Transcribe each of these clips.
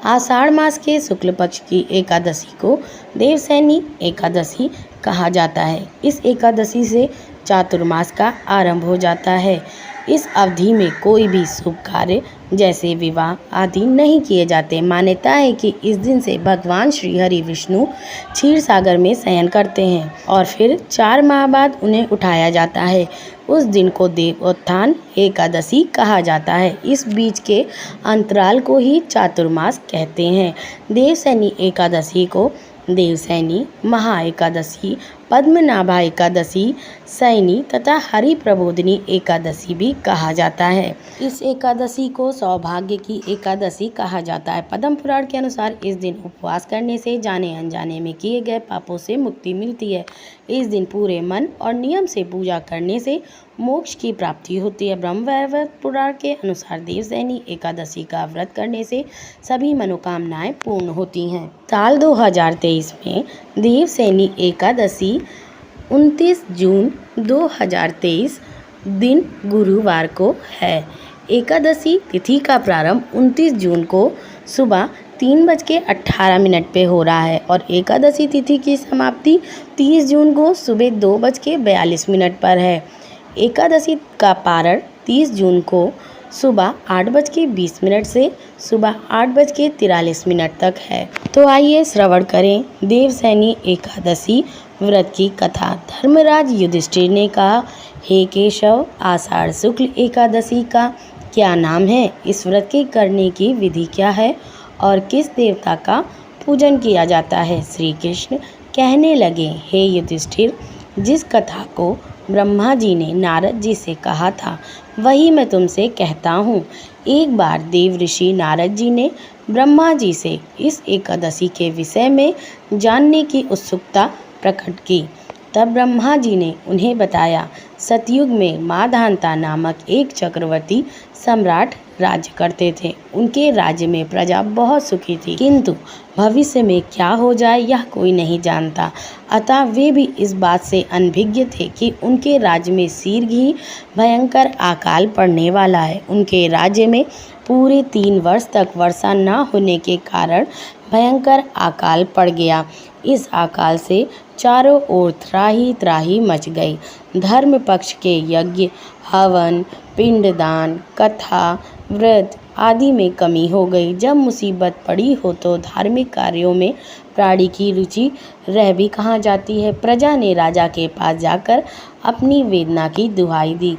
आषाढ़ मास के शुक्ल पक्ष की एकादशी को देवसैनी एकादशी कहा जाता है। इस एकादशी से चातुर्मास का आरंभ हो जाता है। इस अवधि में कोई भी शुभ कार्य जैसे विवाह आदि नहीं किए जाते। मान्यता है कि इस दिन से भगवान श्री हरि विष्णु क्षीर सागर में शयन करते हैं और फिर 4 माह बाद उन्हें उठाया जाता है। उस दिन को देवोत्थान एकादशी कहा जाता है। इस बीच के अंतराल को ही चातुर्मास कहते हैं। देवसैनी एकादशी को देवसैनी, महा एकादशी, पद्मनाभा एकादशी, सैनी तथा हरि प्रबोधिनी एकादशी भी कहा जाता है। इस एकादशी को सौभाग्य की एकादशी कहा जाता है। पद्म पुराण के अनुसार इस दिन उपवास करने से जाने अनजाने में किए गए पापों से मुक्ति मिलती है। इस दिन पूरे मन और नियम से पूजा करने से मोक्ष की प्राप्ति होती है। ब्रह्म वैवर्त पुराण के अनुसार देवसैनी एकादशी का व्रत करने से सभी मनोकामनाएं पूर्ण होती हैं। साल 2023 में देवसैनी एकादशी 29 जून 2023 दिन गुरुवार को है। एकादशी तिथि का प्रारंभ 29 जून को सुबह 3:18 पे हो रहा है और एकादशी तिथि की समाप्ति 30 जून को सुबह 2:42 पर है। एकादशी का पारण 30 जून को सुबह 8:20 से सुबह 8:43 तक है। तो आइए श्रवण करें देवसैनी एकादशी व्रत की कथा। धर्मराज युधिष्ठिर ने कहा, हे केशव, आषाढ़ शुक्ल एकादशी का क्या नाम है? इस व्रत के करने की विधि क्या है और किस देवता का पूजन किया जाता है? श्री कृष्ण कहने लगे, हे युधिष्ठिर, जिस कथा को ब्रह्मा जी ने नारद जी से कहा था वही मैं तुमसे कहता हूँ। एक बार देव ऋषि नारद जी ने ब्रह्मा जी से इस एकादशी के विषय में जानने की उत्सुकता प्रकट की। तब ब्रह्मा जी ने उन्हें बताया, सतयुग में माधानता नामक एक चक्रवर्ती सम्राट राज्य करते थे। उनके राज्य में प्रजा बहुत सुखी थी, किंतु भविष्य में क्या हो जाए यह कोई नहीं जानता। अतः वे भी इस बात से अनभिज्ञ थे कि उनके राज्य में शीघ्र ही भयंकर अकाल पड़ने वाला है। उनके राज्य में पूरे 3 वर्ष तक वर्षा न होने के कारण भयंकर अकाल पड़ गया। इस अकाल से चारों ओर त्राही त्राही मच गई। धर्म पक्ष के यज्ञ, हवन, पिंडदान, कथा, व्रत आदि में कमी हो गई। जब मुसीबत पड़ी हो तो धार्मिक कार्यों में प्राणी की रुचि रह भी कहाँ जाती है। प्रजा ने राजा के पास जाकर अपनी वेदना की दुहाई दी।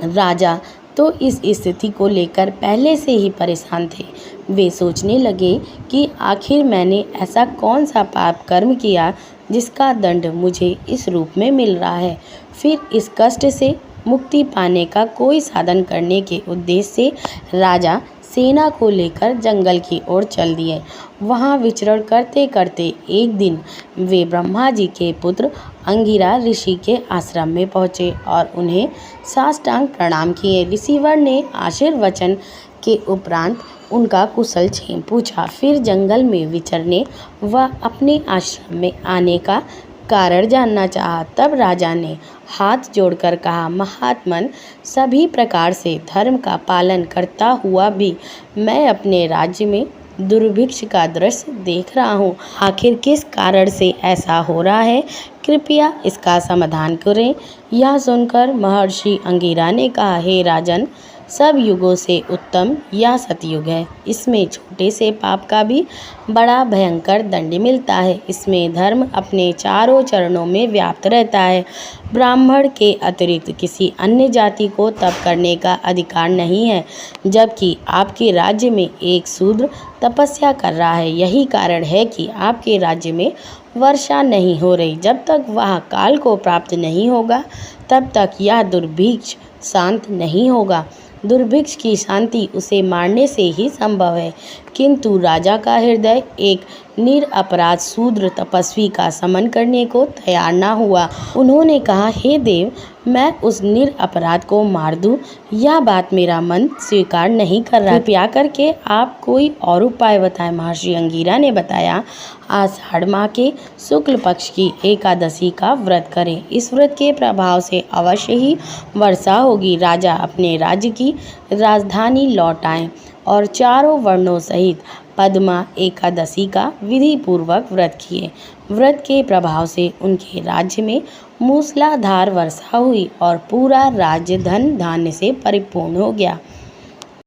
राजा तो इस स्थिति को लेकर पहले से ही परेशान थे। वे सोचने लगे कि आखिर मैंने ऐसा कौन सा पाप कर्म किया जिसका दंड मुझे इस रूप में मिल रहा है। फिर इस कष्ट से मुक्ति पाने का कोई साधन करने के उद्देश्य से राजा सेना को लेकर जंगल की ओर चल दिए। वहाँ विचरण करते करते एक दिन वे ब्रह्मा जी के पुत्र अंगिरा ऋषि के आश्रम में पहुँचे और उन्हें साष्टांग प्रणाम किए। ऋषिवर ने आशीर्वचन के उपरांत उनका कुशल क्षेम पूछा। फिर जंगल में विचरने व अपने आश्रम में आने का कारण जानना चाहा। तब राजा ने हाथ जोड़कर कहा, महात्मन, सभी प्रकार से धर्म का पालन करता हुआ भी मैं अपने राज्य में दुर्भिक्ष का दृश्य देख रहा हूँ। आखिर किस कारण से ऐसा हो रहा है? कृपया इसका समाधान करें। यह सुनकर महर्षि अंगिरा ने कहा, हे राजन, सब युगों से उत्तम यह सतयुग है। इसमें छोटे से पाप का भी बड़ा भयंकर दंड मिलता है। इसमें धर्म अपने चारों चरणों में व्याप्त रहता है। ब्राह्मण के अतिरिक्त किसी अन्य जाति को तप करने का अधिकार नहीं है, जबकि आपके राज्य में एक शूद्र तपस्या कर रहा है। यही कारण है कि आपके राज्य में वर्षा नहीं हो रही। जब तक वह काल को प्राप्त नहीं होगा तब तक यह दुर्भिक्ष शांत नहीं होगा। दुर्भिक्ष की शांति उसे मारने से ही संभव है। किंतु राजा का हृदय एक निरपराध शूद्र तपस्वी का समन करने को तैयार न हुआ। उन्होंने कहा, हे देव, मैं उस निरपराध को मार दूं, यह बात मेरा मन स्वीकार नहीं कर रहा। कृपया करके आप कोई और उपाय बताएं। महर्षि अंगिरा ने बताया, आषाढ़ माह के शुक्ल पक्ष की एकादशी का व्रत करें। इस व्रत के प्रभाव से अवश्य ही वर्षा होगी। राजा अपने राज्य की राजधानी लौट आए। और चारों वर्णों सहित पद्मा एकादशी का विधि पूर्वक व्रत किए। व्रत के प्रभाव से उनके राज्य में मूसलाधार वर्षा हुई और पूरा राज्य धन धान्य से परिपूर्ण हो गया।